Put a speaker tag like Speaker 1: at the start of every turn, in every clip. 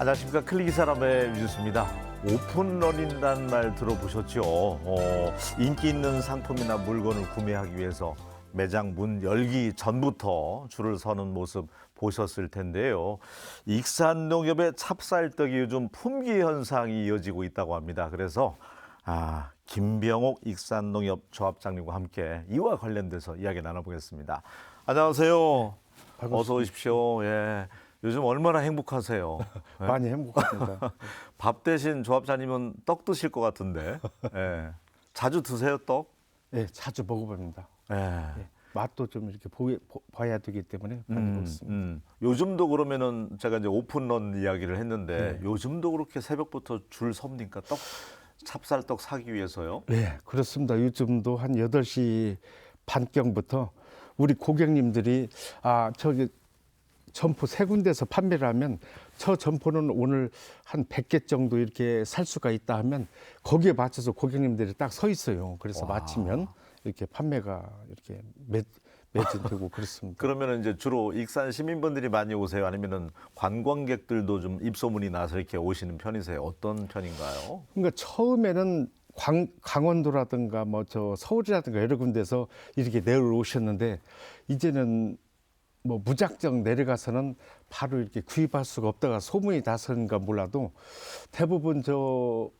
Speaker 1: 안녕하십니까. 클릭이사람의 유주수입니다. 오픈런이라는 말 들어보셨죠? 인기 있는 상품이나 물건을 구매하기 위해서 매장 문 열기 전부터 줄을 서는 모습 보셨을 텐데요. 익산농협의 찹쌀떡이 요즘 품귀 현상이 이어지고 있다고 합니다. 그래서 김병옥 익산농협 조합장님과 함께 이와 관련돼서 이야기 나눠보겠습니다. 안녕하세요.
Speaker 2: 반갑습니다.
Speaker 1: 어서 오십시오. 예. 요즘 얼마나 행복하세요? 예?
Speaker 2: 많이 행복합니다.
Speaker 1: 밥 대신 조합장님은 떡 드실 것 같은데. 예. 자주 드세요, 떡?
Speaker 2: 예, 자주 먹어봅니다.
Speaker 1: 예.
Speaker 2: 예, 맛도 좀 이렇게 봐야 되기 때문에 많이 먹습니다.
Speaker 1: 요즘도 그러면은 제가 이제 오픈런 이야기를 했는데
Speaker 2: 네.
Speaker 1: 요즘도 그렇게 새벽부터 줄 섭니까? 떡, 찹쌀떡 사기 위해서요?
Speaker 2: 네, 그렇습니다. 요즘도 한 8시 반경부터 우리 고객님들이 저기 점포 3군데서 판매를 하면 저 점포는 오늘 한 100개 정도 이렇게 살 수가 있다 하면 거기에 맞춰서 고객님들이 딱 서 있어요. 그래서
Speaker 1: 와.
Speaker 2: 마치면 이렇게 판매가 이렇게 매진되고 그렇습니다.
Speaker 1: 그러면은 이제 주로 익산 시민분들이 많이 오세요? 아니면은 관광객들도 좀 입소문이 나서 이렇게 오시는 편이세요? 어떤 편인가요?
Speaker 2: 그러니까 처음에는 강원도라든가 뭐 저 서울이라든가 여러 군데서 이렇게 내려오셨는데 이제는 뭐 무작정 내려가서는 바로 이렇게 구입할 수가 없다가 소문이 나서는가 몰라도 대부분 저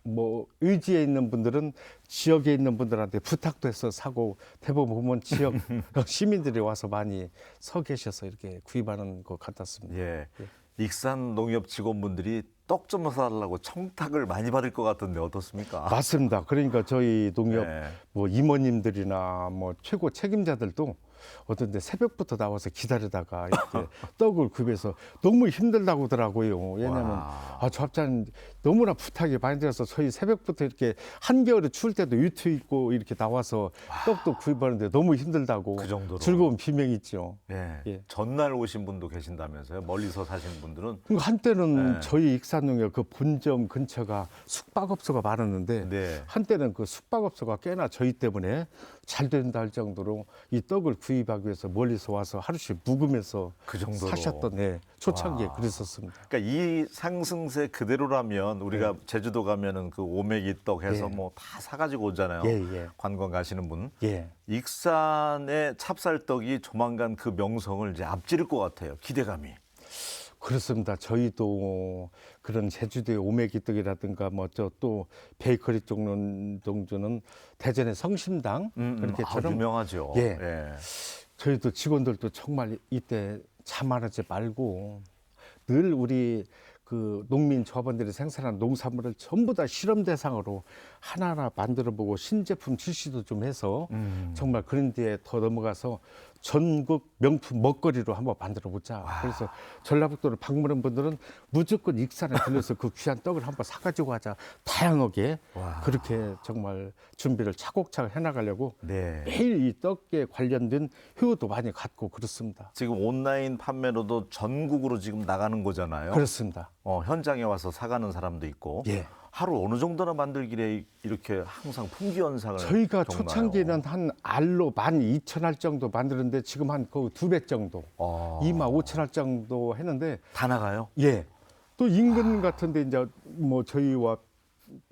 Speaker 2: 뭐 의지에 있는 분들은 지역에 있는 분들한테 부탁도 해서 사고 대부분 보면 지역 시민들이 와서 많이 서 계셔서 이렇게 구입하는 것 같았습니다.
Speaker 1: 예. 익산 농협 직원분들이 떡 좀 사달라고 청탁을 많이 받을 것 같은데 어떻습니까?
Speaker 2: 맞습니다. 그러니까 저희 농협
Speaker 1: 네.
Speaker 2: 뭐 이모님들이나 뭐 최고 책임자들도 어떤데 새벽부터 나와서 기다리다가 이렇게 떡을 구입해서 너무 힘들다고 하더라고요. 왜냐하면
Speaker 1: 와.
Speaker 2: 조합장 너무나 부탁이 많이 들어서 저희 새벽부터 이렇게 한겨울에 추울 때도 유투 입고 이렇게 나와서 떡도 구입하는데 너무 힘들다고
Speaker 1: 그 정도로.
Speaker 2: 즐거운 비명이 있죠.
Speaker 1: 예.
Speaker 2: 예.
Speaker 1: 전날 오신 분도 계신다면서요? 멀리서 사시는 분들은?
Speaker 2: 그리고 한때는
Speaker 1: 네.
Speaker 2: 저희 익산농협 그 본점 근처가 숙박업소가 많았는데
Speaker 1: 네.
Speaker 2: 한때는 그 숙박업소가 꽤나 저희 때문에 잘 된다 할 정도로 이 떡을 구입하기 위해서 멀리서 와서 하루씩 묵으면서
Speaker 1: 그 정도로.
Speaker 2: 사셨던 초창기에
Speaker 1: 와.
Speaker 2: 그랬었습니다.
Speaker 1: 그러니까 이 상승세 그대로라면 우리가 제주도 가면은 그 오메기 떡 해서
Speaker 2: 예.
Speaker 1: 뭐 다 사가지고 오잖아요.
Speaker 2: 예.
Speaker 1: 관광 가시는 분.
Speaker 2: 예.
Speaker 1: 익산의 찹쌀떡이 조만간 그 명성을 이제 앞지를 것 같아요. 기대감이.
Speaker 2: 그렇습니다. 저희도 그런 제주도의 오메기떡이라든가 뭐 저 또 베이커리 쪽 동주는 대전의 성심당 그렇게처럼
Speaker 1: 유명하죠.
Speaker 2: 예.
Speaker 1: 예.
Speaker 2: 저희도 직원들도 정말 이때 자만하지 말고 늘 우리 그 농민 조합원들이 생산한 농산물을 전부 다 실험 대상으로 하나하나 만들어보고 신제품 출시도 좀 해서 정말 그런 데에 더 넘어가서 전국 명품 먹거리로 한번 만들어 보자. 그래서 전라북도를 방문한 분들은 무조건 익산에 들려서 그 귀한 떡을 한번 사가지고 가자. 다양하게
Speaker 1: 와.
Speaker 2: 그렇게 정말 준비를 차곡차곡 해나가려고
Speaker 1: 네.
Speaker 2: 매일 이 떡에 관련된 회의도 많이 갖고 그렇습니다.
Speaker 1: 지금 온라인 판매로도 전국으로 지금 나가는 거잖아요.
Speaker 2: 그렇습니다.
Speaker 1: 현장에 와서 사가는 사람도 있고.
Speaker 2: 예.
Speaker 1: 하루 어느 정도나 만들길래 이렇게 항상 품귀 현상을
Speaker 2: 저희가
Speaker 1: 겪나요?
Speaker 2: 초창기에는 한 알로 12,000알 정도 만드는데 지금 한 그 2배 정도, 25,000알 정도 했는데
Speaker 1: 다 나가요?
Speaker 2: 예. 또 인근 같은데 이제 뭐 저희와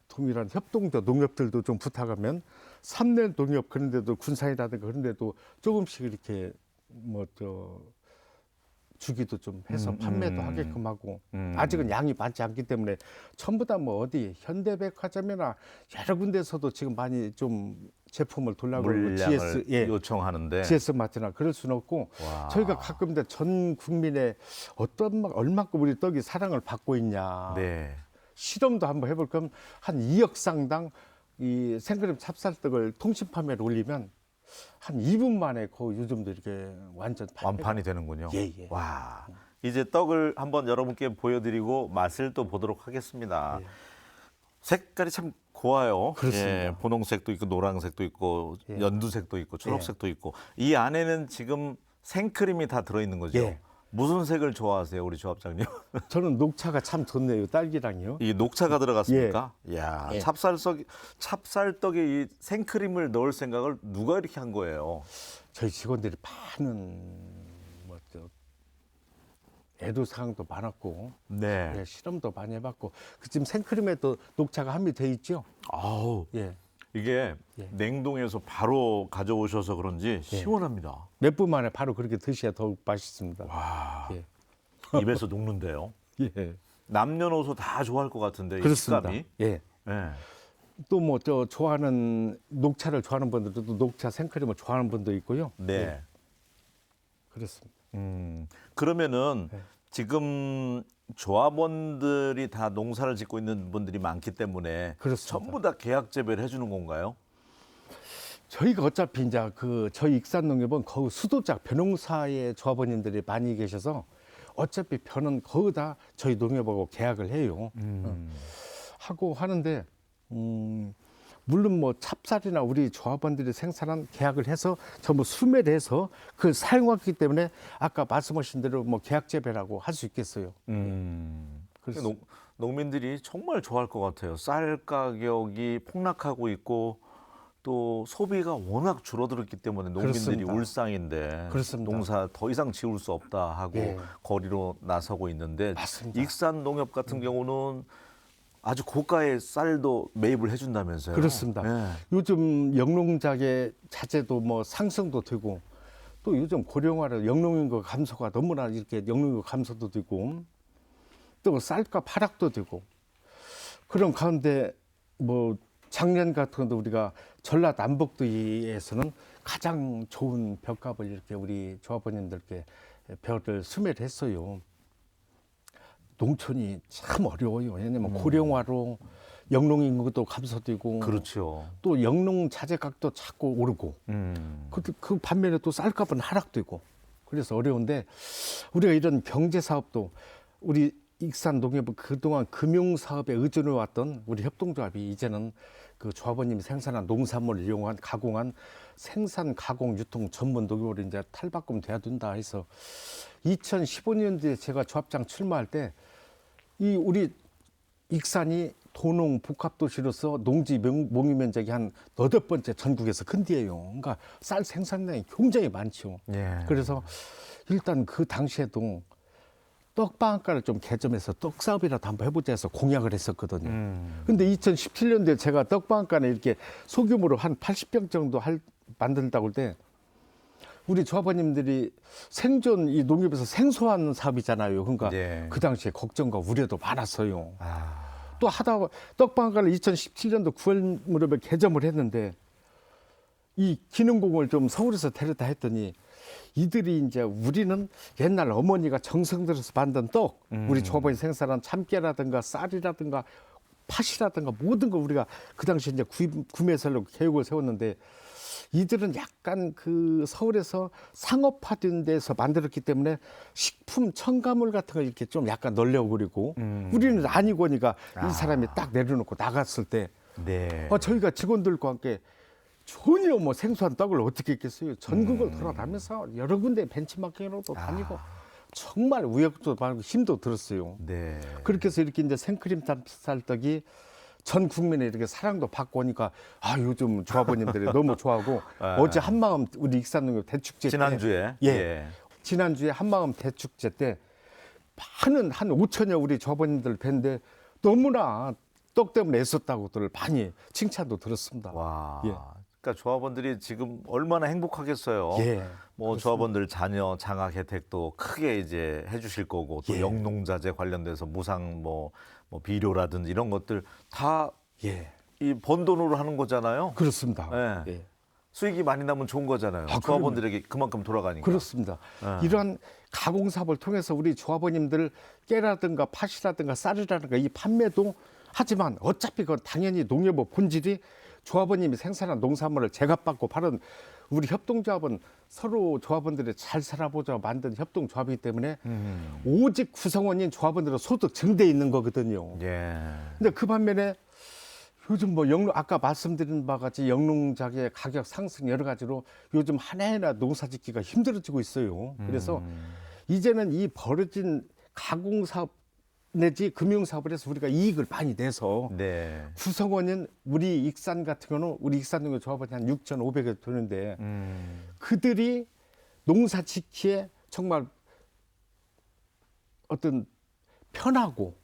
Speaker 2: 동일한 협동조 농협들도 좀 부탁하면 삼내 농협 그런 데도 군산이라든가 그런 데도 조금씩 이렇게 뭐 주기도 좀 해서 판매도 하게끔 하고 아직은 양이 많지 않기 때문에 전부 다 뭐 어디 현대백화점이나 여러 군데서도 지금 많이 좀 제품을 돌라고 그러고
Speaker 1: 물량을 요청하는데.
Speaker 2: GS 마트나 그럴 수는 없고
Speaker 1: 와.
Speaker 2: 저희가 가끔 전 국민의 얼마큼 우리 떡이 사랑을 받고 있냐
Speaker 1: 네.
Speaker 2: 실험도 한번 해볼 거면 한 2억 상당 이 생크림 찹쌀떡을 통신 판매를 올리면 한 2분 만에 거의 요즘도 이렇게 완전
Speaker 1: 완판이 되는군요.
Speaker 2: 예.
Speaker 1: 와. 이제 떡을 한번 여러분께 보여드리고 맛을 또 보도록 하겠습니다.
Speaker 2: 예.
Speaker 1: 색깔이 참 고와요.
Speaker 2: 그렇습니다.
Speaker 1: 예, 분홍색도 있고 노란색도 있고
Speaker 2: 예.
Speaker 1: 연두색도 있고 초록색도 있고 이 안에는 지금 생크림이 다 들어있는 거죠.
Speaker 2: 예.
Speaker 1: 무슨 색을 좋아하세요, 우리 조합장님?
Speaker 2: 저는 녹차가 참 좋네요. 딸기랑요.
Speaker 1: 이 녹차가 들어갔습니까? 이야,
Speaker 2: 예.
Speaker 1: 찹쌀떡에 이 생크림을 넣을 생각을 누가 이렇게 한 거예요?
Speaker 2: 저희 직원들이 많은 애도사항도 많았고
Speaker 1: 네.
Speaker 2: 예, 실험도 많이 해봤고 지금 생크림에도 녹차가 함유돼 있죠.
Speaker 1: 아우,
Speaker 2: 예.
Speaker 1: 이게
Speaker 2: 예.
Speaker 1: 냉동해서 바로 가져오셔서 그런지 시원합니다.
Speaker 2: 몇 분 만에 바로 그렇게 드셔야 더욱 맛있습니다.
Speaker 1: 와,
Speaker 2: 예.
Speaker 1: 입에서 녹는데요.
Speaker 2: 예.
Speaker 1: 남녀노소 다 좋아할 것 같은데 이
Speaker 2: 그렇습니다.
Speaker 1: 식감이.
Speaker 2: 예.
Speaker 1: 네.
Speaker 2: 또 뭐 저 좋아하는 녹차를 좋아하는 분들도 또 녹차 생크림을 좋아하는 분도 있고요.
Speaker 1: 네.
Speaker 2: 예. 그렇습니다.
Speaker 1: 그러면은
Speaker 2: 네.
Speaker 1: 지금 조합원들이 다 농사를 짓고 있는 분들이 많기 때문에
Speaker 2: 그렇습니다.
Speaker 1: 전부 다 계약 재배를 해주는 건가요?
Speaker 2: 저희가 어차피 이제 그 저희 익산농협은 거의 수도자 벼농사의 조합원님들이 많이 계셔서 어차피 벼는 거의 다 저희 농협하고 계약을 해요. 하고 하는데 물론 뭐 찹쌀이나 우리 조합원들이 생산한 계약을 해서 전부 수매를 해서 그걸 사용하기 때문에 아까 말씀하신 대로 뭐 계약 재배라고 할 수 있겠어요. 그래서
Speaker 1: 농민들이 정말 좋아할 것 같아요. 쌀 가격이 폭락하고 있고 또 소비가 워낙 줄어들었기 때문에 농민들이
Speaker 2: 그렇습니다.
Speaker 1: 울상인데
Speaker 2: 그렇습니다.
Speaker 1: 농사 더 이상 지을 수 없다 하고
Speaker 2: 예.
Speaker 1: 거리로 나서고 있는데
Speaker 2: 맞습니다.
Speaker 1: 익산 농협 같은 경우는 아주 고가의 쌀도 매입을 해준다면서요.
Speaker 2: 그렇습니다.
Speaker 1: 예.
Speaker 2: 요즘 영농자재 자재도 뭐 상승도 되고 또 요즘 고령화로 영농인구 감소가 너무나 이렇게 영농인구 감소도 되고 또 쌀값 하락도 되고 그런 가운데 뭐 작년 같은 것도 우리가 전라 남북도에서는 가장 좋은 벼값을 이렇게 우리 조합원님들께 벼를 수매를 했어요. 농촌이 참 어려워요. 왜냐면 고령화로 영농인구도 감소되고
Speaker 1: 그렇죠.
Speaker 2: 또 영농 자재값도 자꾸 오르고 그 반면에 또 쌀값은 하락되고 그래서 어려운데 우리가 이런 경제 사업도 우리 익산 농협은 그동안 금융 사업에 의존해 왔던 우리 협동조합이 이제는 그 조합원님이 생산한 농산물을 이용한 가공한 생산 가공 유통 전문 농협으로 이제 탈바꿈돼야 된다 해서 2015년도에 제가 조합장 출마할 때 이 우리 익산이 도농 복합도시로서 농지 농유 면적이 한 8번째 전국에서 큰데예요. 그러니까 쌀 생산량이 굉장히 많죠.
Speaker 1: 예.
Speaker 2: 그래서 일단 그 당시에도 떡방앗간을 좀 개점해서 떡 사업이라도 한번 해보자 해서 공약을 했었거든요. 근데 2017년도에 제가 떡방앗간에 이렇게 소규모로 한 80평 정도 만든다고 할 때 우리 조합원님들이 생존 이 농협에서 생소한 사업이잖아요. 그러니까
Speaker 1: 예.
Speaker 2: 그 당시에 걱정과 우려도 많았어요.
Speaker 1: 아,
Speaker 2: 또 하다 떡방앗간을 2017년도 9월 무렵에 개점을 했는데 이 기능공을 좀 서울에서 데려다 했더니 이들이 이제 우리는 옛날 어머니가 정성 들여서 만든 떡, 우리 조합원이 생산한 참깨라든가 쌀이라든가 팥이라든가 모든 걸 우리가 그 당시 이제 구매해서 계획을 세웠는데 이들은 약간 그 서울에서 상업화된 데서 만들었기 때문에 식품 첨가물 같은 걸 이렇게 좀 약간 널려버리고 우리는 아니고니까 이 사람이 딱 내려놓고 나갔을 때
Speaker 1: 네.
Speaker 2: 저희가 직원들과 함께 전혀 뭐 생소한 떡을 어떻게 했겠어요. 전국을 돌아다니면서 여러 군데 벤치마킹으로도 다니고 정말 우여곡절도 많고 힘도 들었어요.
Speaker 1: 네.
Speaker 2: 그렇게 해서 이렇게 이제 생크림 쌀떡이 전 국민의 이렇게 사랑도 받고 오니까 요즘 조합원님들이 너무 좋아하고 어제 한마음 우리 익산농협 대축제
Speaker 1: 지난주에
Speaker 2: 때 지난주에 한마음 대축제 때 많은 한 5천여 우리 조합원님들 뵀는데 너무나 떡 때문에 애썼다고들 많이 칭찬도 들었습니다.
Speaker 1: 와.
Speaker 2: 예.
Speaker 1: 그러니까 조합원들이 지금 얼마나 행복하겠어요.
Speaker 2: 예.
Speaker 1: 뭐 조합원들 자녀 장학 혜택도 크게 이제 해주실 거고 또
Speaker 2: 예.
Speaker 1: 영농자재 관련돼서 무상 뭐 비료라든지 이런 것들 다 이 번 돈으로 하는 거잖아요.
Speaker 2: 그렇습니다.
Speaker 1: 예.
Speaker 2: 예.
Speaker 1: 수익이 많이 나면 좋은 거잖아요. 조합원들에게 그만큼 돌아가니까.
Speaker 2: 그렇습니다. 이러한 가공사업을 통해서 우리 조합원님들 깨라든가 팥이라든가 쌀이라든가 이 판매도 하지만 어차피 그건 당연히 농협의 본질이 조합원님이 생산한 농산물을 제값받고 파는 우리 협동조합은 서로 조합원들이 잘 살아보자 만든 협동조합이기 때문에 오직 구성원인 조합원들은 소득 증대에 있는 거거든요.
Speaker 1: 예.
Speaker 2: 근데 그 반면에 요즘 뭐 아까 말씀드린 바와 같이 영농자재 가격 상승 여러 가지로 요즘 하나하나 농사 짓기가 힘들어지고 있어요. 그래서 이제는 이 벌어진 가공사업 내지 금융사업을 해서 우리가 이익을 많이 내서
Speaker 1: 네.
Speaker 2: 구성원인 우리 익산 같은 경우는 우리 익산농협 조합원이 한 6,500여 되는데 그들이 농사 짓기에 정말 어떤 편하고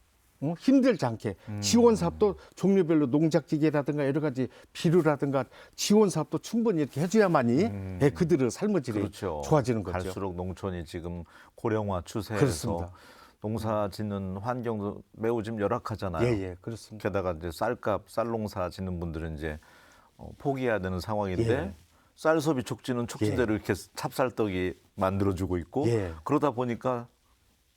Speaker 2: 힘들지 않게 지원 사업도 종류별로 농작기계라든가 여러 가지 비료라든가 지원 사업도 충분히 이렇게 해줘야만이 예, 그들의 삶의 질이
Speaker 1: 그렇죠.
Speaker 2: 좋아지는 거죠.
Speaker 1: 갈수록 농촌이 지금 고령화 추세에서
Speaker 2: 그렇습니다.
Speaker 1: 농사 짓는 환경도 매우 지금 열악하잖아요.
Speaker 2: 예, 예, 그렇습니다.
Speaker 1: 게다가 이제 쌀값, 쌀농사 짓는 분들은 이제 포기해야 되는 상황인데
Speaker 2: 예.
Speaker 1: 쌀 소비 촉진은 촉진대로 이렇게 찹쌀떡이 만들어주고 있고
Speaker 2: 예.
Speaker 1: 그러다 보니까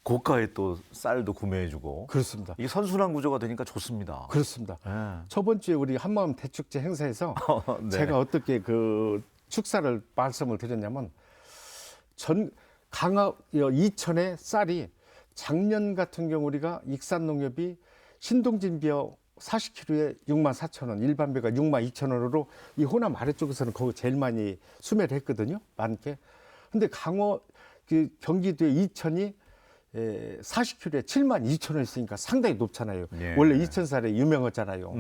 Speaker 1: 고가에 또 쌀도 구매해주고
Speaker 2: 그렇습니다.
Speaker 1: 이게 선순환 구조가 되니까 좋습니다.
Speaker 2: 그렇습니다.
Speaker 1: 예.
Speaker 2: 저번 주에 우리 한마음 대축제 행사에서
Speaker 1: 네.
Speaker 2: 제가 어떻게 그 축사를 말씀을 드렸냐면 전 강화 이천의 쌀이 작년 같은 경우 우리가 익산농협이 신동진비어 40kg에 64,000원, 일반비가 62,000원으로 이 호남 아래쪽에서는 거기 제일 많이 수매를 했거든요. 많게. 근데 강원 그 경기도의 이천이 40kg에 72,000원 있으니까 상당히 높잖아요.
Speaker 1: 예.
Speaker 2: 원래 이천쌀에 유명하잖아요.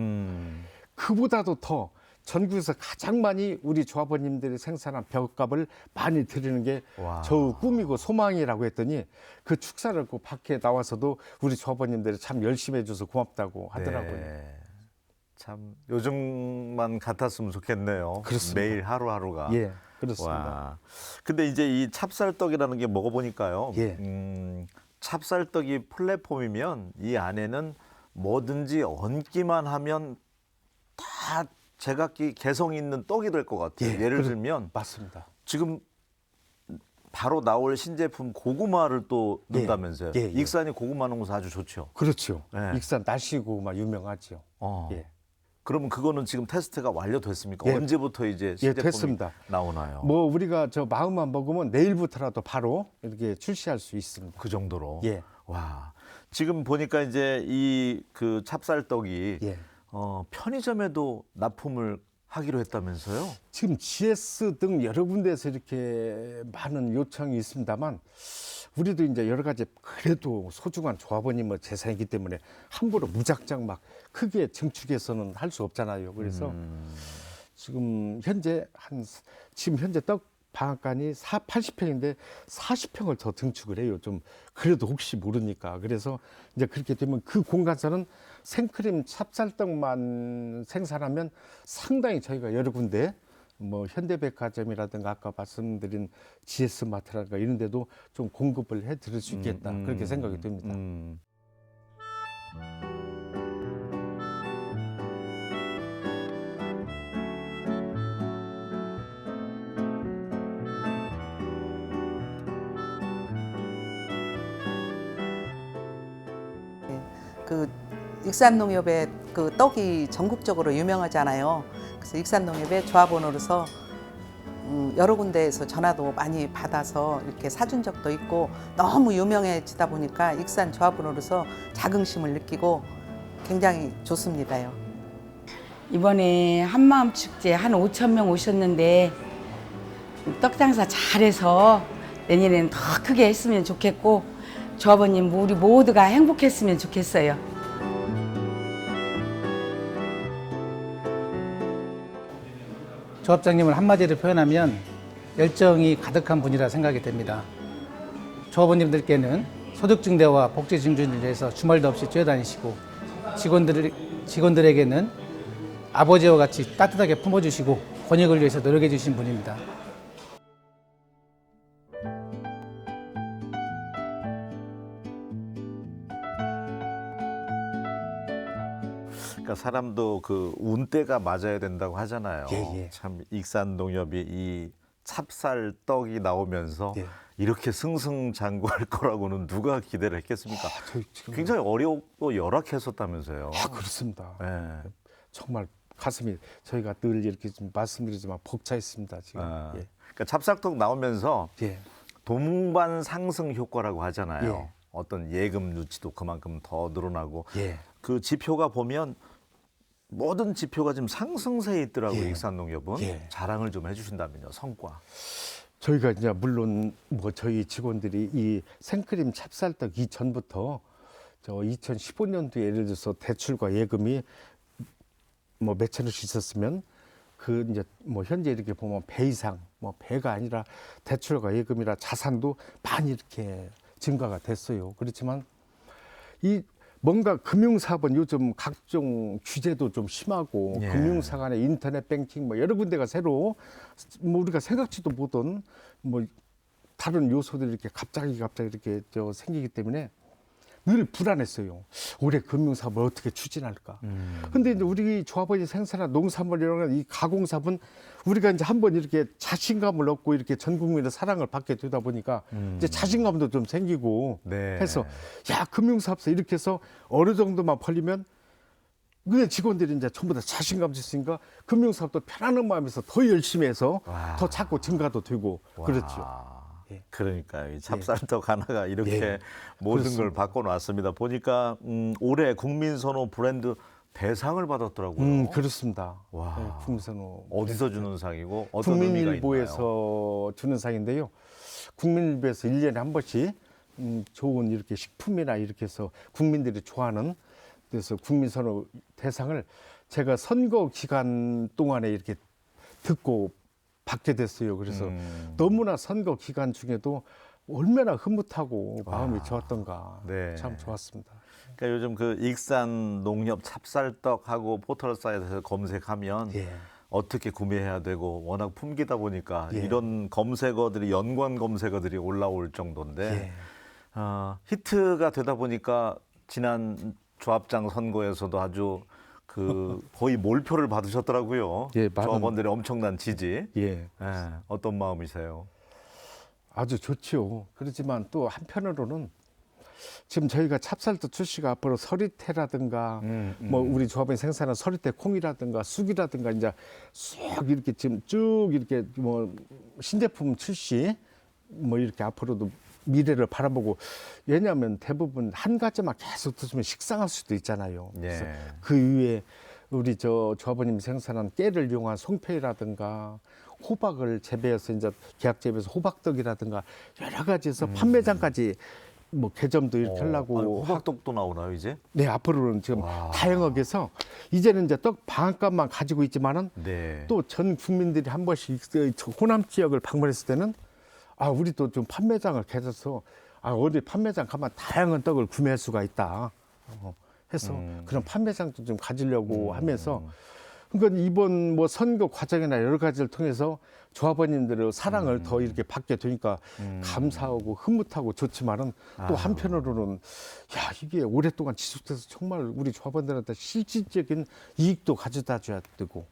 Speaker 2: 그보다도 더 전국에서 가장 많이 우리 조합원님들이 생산한 벼값을 많이 드리는 게
Speaker 1: 와.
Speaker 2: 저 꿈이고 소망이라고 했더니 그 축사를 그 밖에 나와서도 우리 조합원님들이 참 열심히 해줘서 고맙다고 하더라고요.
Speaker 1: 네. 참 요즘만 같았으면 좋겠네요.
Speaker 2: 그렇습니다.
Speaker 1: 매일 하루하루가.
Speaker 2: 예, 그렇습니다.
Speaker 1: 와. 근데 이제 이 찹쌀떡이라는 게 먹어보니까요.
Speaker 2: 예.
Speaker 1: 찹쌀떡이 플랫폼이면 이 안에는 뭐든지 얹기만 하면 다 제각기 개성 있는 떡이 될 것 같아요.
Speaker 2: 예,
Speaker 1: 예를 들면
Speaker 2: 맞습니다.
Speaker 1: 지금 바로 나올 신제품 고구마를 또
Speaker 2: 예,
Speaker 1: 넣는다면서요.
Speaker 2: 예, 예.
Speaker 1: 익산이 고구마 농사 아주 좋죠.
Speaker 2: 그렇죠.
Speaker 1: 네.
Speaker 2: 익산 날씨고구마 유명하죠.
Speaker 1: 어.
Speaker 2: 예.
Speaker 1: 그러면 그거는 지금 테스트가 완료됐습니까?
Speaker 2: 예.
Speaker 1: 언제부터 이제
Speaker 2: 예,
Speaker 1: 신제품이
Speaker 2: 됐습니다.
Speaker 1: 나오나요?
Speaker 2: 뭐 우리가 저 마음만 먹으면 내일부터라도 바로 이렇게 출시할 수 있습니다.
Speaker 1: 그 정도로.
Speaker 2: 예.
Speaker 1: 와. 지금 보니까 이제 이 그 찹쌀떡이
Speaker 2: 예.
Speaker 1: 편의점에도 납품을 하기로 했다면서요?
Speaker 2: 지금 GS 등 여러 군데에서 이렇게 많은 요청이 있습니다만 우리도 이제 여러 가지 그래도 소중한 조합원님의 재산이기 때문에 함부로 무작정 막 크게 증축해서는 할 수 없잖아요. 그래서 지금 현재 지금 현재 떡 방앗간이 80평인데 40평을 더 증축을 해요. 좀 그래도 혹시 모르니까. 그래서 이제 그렇게 되면 그 공간에서는 생크림 찹쌀떡만 생산하면 상당히 저희가 여러 군데 뭐 현대백화점이라든가 아까 말씀드린 GS 마트라든가 이런 데도 좀 공급을 해 드릴 수 있겠다. 그렇게 생각이 듭니다.
Speaker 3: 그 익산농협의 그 떡이 전국적으로 유명하잖아요. 그래서 익산농협의 조합원으로서 여러 군데에서 전화도 많이 받아서 이렇게 사준 적도 있고 너무 유명해지다 보니까 익산 조합원으로서 자긍심을 느끼고 굉장히 좋습니다요.
Speaker 4: 이번에 한마음 축제 한 5,000명 오셨는데 떡 장사 잘해서 내년에는 더 크게 했으면 좋겠고 조합원님 우리 모두가 행복했으면 좋겠어요.
Speaker 5: 조합장님을 한마디로 표현하면 열정이 가득한 분이라 생각이 됩니다. 조합원님들께는 소득증대와 복지 증진을 위해서 주말도 없이 뛰어다니시고 직원들에게는 아버지와 같이 따뜻하게 품어주시고 권익을 위해서 노력해 주신 분입니다.
Speaker 1: 그러니까 사람도 그 운때가 맞아야 된다고 하잖아요.
Speaker 2: 예, 예.
Speaker 1: 참 익산농협이 이 찹쌀떡이 나오면서
Speaker 2: 예.
Speaker 1: 이렇게 승승장구할 거라고는 누가 기대를 했겠습니까?
Speaker 2: 저희 지금
Speaker 1: 굉장히 어렵고 열악했었다면서요.
Speaker 2: 그렇습니다.
Speaker 1: 예.
Speaker 2: 정말 가슴이 저희가 늘 이렇게 좀 말씀드리지만 벅차 있습니다. 지금.
Speaker 1: 아,
Speaker 2: 예.
Speaker 1: 그러니까 찹쌀떡 나오면서
Speaker 2: 예.
Speaker 1: 동반 상승 효과라고 하잖아요.
Speaker 2: 예.
Speaker 1: 어떤 예금 유치도 그만큼 더 늘어나고
Speaker 2: 예.
Speaker 1: 그 지표가 보면 모든 지표가 지금 상승세에 있더라고요.
Speaker 2: 예.
Speaker 1: 익산농협은.
Speaker 2: 예.
Speaker 1: 자랑을 좀 해주신다면요. 성과.
Speaker 2: 저희가 이제 물론 뭐 저희 직원들이 이 생크림 찹쌀떡 이전부터 저 2015년도에 예를 들어서 대출과 예금이 뭐 몇천 원씩 있었으면 그 이제 뭐 현재 이렇게 보면 배 이상 뭐 배가 아니라 대출과 예금이라 자산도 많이 이렇게 증가가 됐어요. 그렇지만 이 뭔가 금융사업은 요즘 각종 규제도 좀 심하고
Speaker 1: 예.
Speaker 2: 금융사 간의 인터넷 뱅킹 뭐 여러 군데가 새로 뭐 우리가 생각지도 못한 뭐 다른 요소들이 이렇게 갑자기 이렇게 생기기 때문에 늘 불안했어요. 올해 금융사업을 어떻게 추진할까. 근데 이제 우리 조합원이 생산한 농산물 이런 이 가공사업은 우리가 이제 한번 이렇게 자신감을 얻고 이렇게 전 국민의 사랑을 받게 되다 보니까 이제 자신감도 좀 생기고
Speaker 1: 네.
Speaker 2: 해서 야, 금융사업소 이렇게 해서 어느 정도만 벌리면 그냥 직원들이 이제 전부 다 자신감 있으니까 금융사업도 편안한 마음에서 더 열심히 해서
Speaker 1: 와.
Speaker 2: 더 자꾸 증가도 되고 그렇죠.
Speaker 1: 와,
Speaker 2: 예.
Speaker 1: 그러니까요. 이 찹쌀떡 하나가 이렇게
Speaker 2: 예.
Speaker 1: 모든
Speaker 2: 그렇습니다.
Speaker 1: 걸 바꿔놨습니다. 보니까 올해 국민선호 브랜드 대상을 받았더라고요.
Speaker 2: 그렇습니다.
Speaker 1: 와.
Speaker 2: 네, 국민선호
Speaker 1: 어디서 주는 상이고 어떤 의미가 있나요?
Speaker 2: 국민일보에서 주는 상인데요. 국민일보에서 1년에 한 번씩 좋은 이렇게 식품이나 이렇게 해서 국민들이 좋아하는 그래서 국민선호 대상을 제가 선거 기간 동안에 이렇게 듣고 받게 됐어요. 그래서 너무나 선거 기간 중에도 얼마나 흐뭇하고 마음이 좋았던가
Speaker 1: 네.
Speaker 2: 참 좋았습니다.
Speaker 1: 그러니까 요즘 그 익산 농협 찹쌀떡하고 포털 사이트에서 검색하면
Speaker 2: 예.
Speaker 1: 어떻게 구매해야 되고 워낙 품기다 보니까
Speaker 2: 예.
Speaker 1: 이런 검색어들이 연관 검색어들이 올라올 정도인데
Speaker 2: 예.
Speaker 1: 히트가 되다 보니까 지난 조합장 선거에서도 아주 그 거의 몰표를 받으셨더라고요.
Speaker 2: 예, 많은-
Speaker 1: 조합원들의 엄청난 지지.
Speaker 2: 예.
Speaker 1: 어떤 마음이세요?
Speaker 2: 아주 좋지요. 그렇지만 또 한편으로는 지금 저희가 찹쌀떡 출시가 앞으로 서리태라든가 뭐 우리 조합원이 생산한 서리태 콩이라든가 쑥이라든가 이제 쑥 이렇게 지금 쭉 이렇게 뭐 신제품 출시 뭐 이렇게 앞으로도 미래를 바라보고 왜냐하면 대부분 한 가지만 계속 드시면 식상할 수도 있잖아요. 그래서
Speaker 1: 예.
Speaker 2: 그 이후에 우리 조합원님이 생산한 깨를 이용한 송편이라든가 호박을 재배해서 이제 계약 재배해서 호박떡이라든가 여러 가지에서 판매장까지 뭐 개점도 이렇게 하려고
Speaker 1: 아니, 호박떡도 나오나요 이제?
Speaker 2: 네 앞으로는 지금
Speaker 1: 와.
Speaker 2: 다양하게 해서 이제는 이제 떡 반값만 가지고 있지만은
Speaker 1: 네.
Speaker 2: 또 전 국민들이 한 번씩 저 호남 지역을 방문했을 때는 아 우리도 좀 판매장을 개설해서 아 어디 판매장 가면 다양한 떡을 구매할 수가 있다 해서 그런 판매장도 좀 가지려고 하면서 그러니까 이번 뭐 선거 과정이나 여러 가지를 통해서 조합원님들의 사랑을 더 이렇게 받게 되니까 감사하고 흐뭇하고 좋지만은 또 한편으로는 야 이게 오랫동안 지속돼서 정말 우리 조합원들한테 실질적인 이익도 가져다 줘야 되고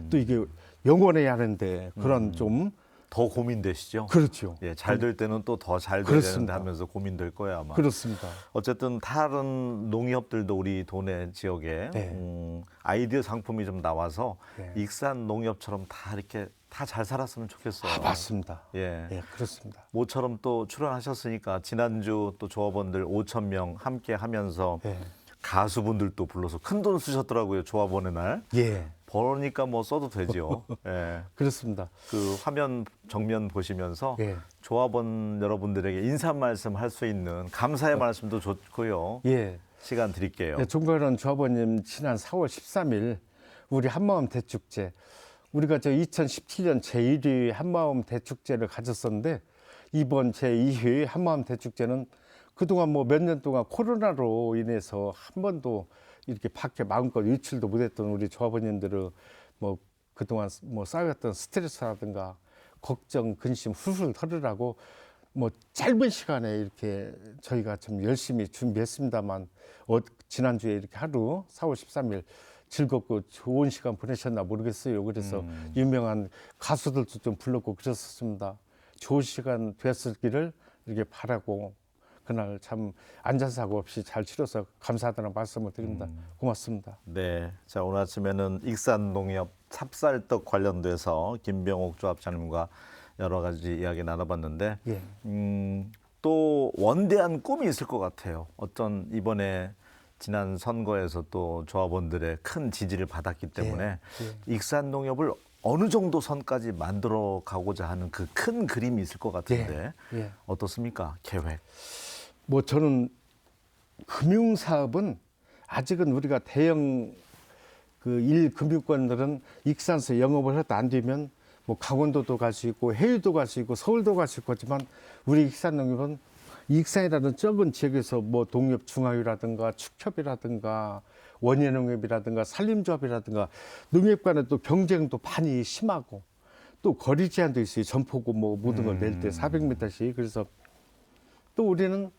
Speaker 2: 또 이게 영원해야 하는데 그런 좀
Speaker 1: 더 고민되시죠?
Speaker 2: 그렇죠.
Speaker 1: 예, 잘 될 때는 또 더 잘 돼야 되는데
Speaker 2: 그렇습니다.
Speaker 1: 하면서 고민될 거야 아마.
Speaker 2: 그렇습니다.
Speaker 1: 어쨌든 다른 농협들도 우리 도내 지역에
Speaker 2: 네.
Speaker 1: 아이디어 상품이 좀 나와서
Speaker 2: 네.
Speaker 1: 익산 농협처럼 다 이렇게 다 잘 살았으면 좋겠어요.
Speaker 2: 아, 맞습니다.
Speaker 1: 예.
Speaker 2: 예, 그렇습니다.
Speaker 1: 모처럼 또 출연하셨으니까 지난주 또 조합원들 5천 명 함께 하면서
Speaker 2: 예.
Speaker 1: 가수분들도 불러서 큰 돈 쓰셨더라고요. 조합원의 날.
Speaker 2: 예,
Speaker 1: 벌으니까 뭐 써도 되죠. 예.
Speaker 2: 그렇습니다.
Speaker 1: 그 화면 정면 보시면서
Speaker 2: 예.
Speaker 1: 조합원 여러분들에게 인사 말씀 할 수 있는 감사의 말씀도 좋고요.
Speaker 2: 예.
Speaker 1: 시간 드릴게요.
Speaker 2: 네, 종가론 조합원님 지난 4월 13일 우리 한마음 대축제 우리가 저 2017년 제1회 한마음 대축제를 가졌었는데 이번 제2회 한마음 대축제는 그동안 뭐 몇 년 동안 코로나로 인해서 한 번도 이렇게 밖에 마음껏 유출도 못했던 우리 조합원님들을 뭐 그동안 뭐 쌓였던 스트레스라든가 걱정, 근심 훌훌 털으라고 뭐 짧은 시간에 이렇게 저희가 좀 열심히 준비했습니다만 지난주에 이렇게 하루 4월 13일 즐겁고 좋은 시간 보내셨나 모르겠어요. 그래서 유명한 가수들도 좀 불렀고 그랬었습니다. 좋은 시간 됐을기를 이렇게 바라고 그날 참 안전사고 없이 잘 치러서 감사하다는 말씀을 드립니다. 고맙습니다.
Speaker 1: 네. 자, 오늘 아침에는 익산 농협 찹쌀떡 관련돼서 김병옥 조합장님과 여러 가지 이야기 나눠봤는데
Speaker 2: 예.
Speaker 1: 또 원대한 꿈이 있을 것 같아요. 어떤 이번에 지난 선거에서 또 조합원들의 큰 지지를 받았기 때문에 익산 농협을 어느 정도 선까지 만들어 가고자 하는 그 큰 그림이 있을 것 같은데
Speaker 2: 예.
Speaker 1: 어떻습니까? 계획.
Speaker 2: 뭐 저는 금융사업은 아직은 우리가 대형 그 1금융권들은 익산서 영업을 해도 안 되면 뭐 강원도도 갈 수 있고 해외도 갈 수 있고 서울도 갈 수 있고 하지만 우리 익산농협은 익산이라는 적은 지역에서 뭐 동협 중화유라든가 축협이라든가 원예농협이라든가 산림조합이라든가 농협 간에 또 경쟁도 많이 심하고 또 거리 제한도 있어요. 점포고 뭐 모든 걸 낼 때 400m씩. 그래서 또 우리는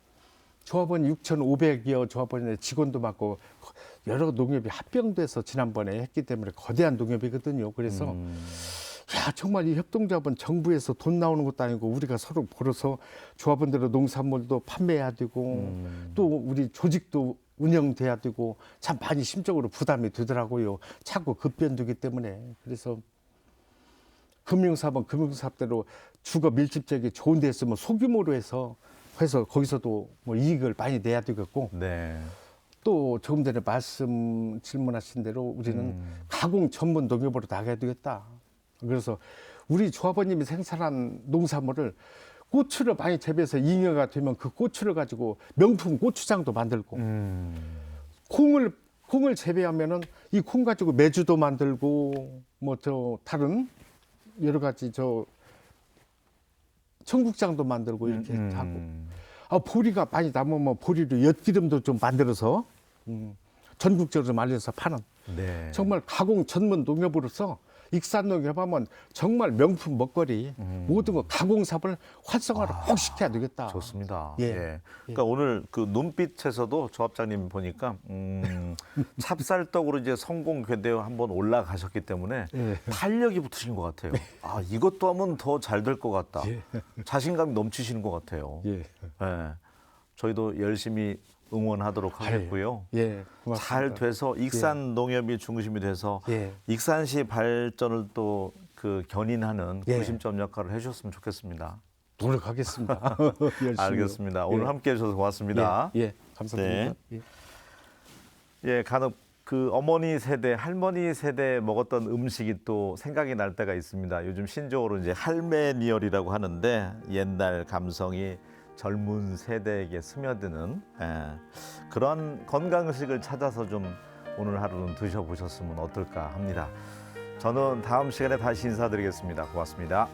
Speaker 2: 조합원 6,500여 조합원의 직원도 많고 여러 농협이 합병돼서 지난번에 했기 때문에 거대한 농협이거든요. 그래서 야, 정말 이 협동조합은 정부에서 돈 나오는 것도 아니고 우리가 서로 벌어서 조합원들의 농산물도 판매해야 되고 또 우리 조직도 운영돼야 되고 참 많이 심적으로 부담이 되더라고요. 자꾸 급변두기 때문에. 그래서 금융사업은 금융사업대로 주거 밀집지역이 좋은 데 있으면 소규모로 해서 거기서도 뭐 이익을 많이 내야 되겠고
Speaker 1: 네.
Speaker 2: 또 조금 전에 질문하신 대로 우리는 가공 전문 농협으로 나가야 되겠다. 그래서 우리 조합원님이 생산한 농산물을 고추를 많이 재배해서 잉여가 되면 그 고추를 가지고 명품 고추장도 만들고 콩을 재배하면은 이 콩 가지고 메주도 만들고 뭐 저 다른 여러 가지 저 청국장도 만들고 이렇게 하고 보리가 많이 남으면 보리로 엿기름도 좀 만들어서 전국적으로 말려서 파는
Speaker 1: 네.
Speaker 2: 정말 가공 전문 농협으로서 익산농협 하면 정말 명품 먹거리 모든 거 가공 사업을 활성화를 꼭 시켜야 되겠다.
Speaker 1: 좋습니다.
Speaker 2: 예.
Speaker 1: 예. 그러니까 오늘 그 눈빛에서도 조합장님 보니까 찹쌀떡으로 이제 성공 궤도에 한번 올라가셨기 때문에
Speaker 2: 예.
Speaker 1: 탄력이 붙으신 것 같아요. 아, 이것도 하면 더 잘 될 것 같다.
Speaker 2: 예.
Speaker 1: 자신감이 넘치시는 것 같아요.
Speaker 2: 예.
Speaker 1: 예. 저희도 열심히 응원하도록 하겠고요.
Speaker 2: 예. 고맙습니다.
Speaker 1: 잘 돼서 익산 농협이 중심이 돼서
Speaker 2: 예.
Speaker 1: 익산시 발전을 또 그 견인하는
Speaker 2: 예.
Speaker 1: 구심점 역할을 해주셨으면 좋겠습니다.
Speaker 2: 노력하겠습니다. 열심히.
Speaker 1: 알겠습니다. 오늘
Speaker 2: 예.
Speaker 1: 함께 해주셔서 고맙습니다.
Speaker 2: 예. 예. 감사드립니다. 예.
Speaker 1: 예, 간혹 그 어머니 세대, 할머니 세대 먹었던 음식이 또 생각이 날 때가 있습니다. 요즘 신조어로 이제 할메니얼이라고 하는데 옛날 감성이 젊은 세대에게 스며드는 그런 건강 음식을 찾아서 좀 오늘 하루는 드셔보셨으면 어떨까 합니다. 저는 다음 시간에 다시 인사드리겠습니다. 고맙습니다.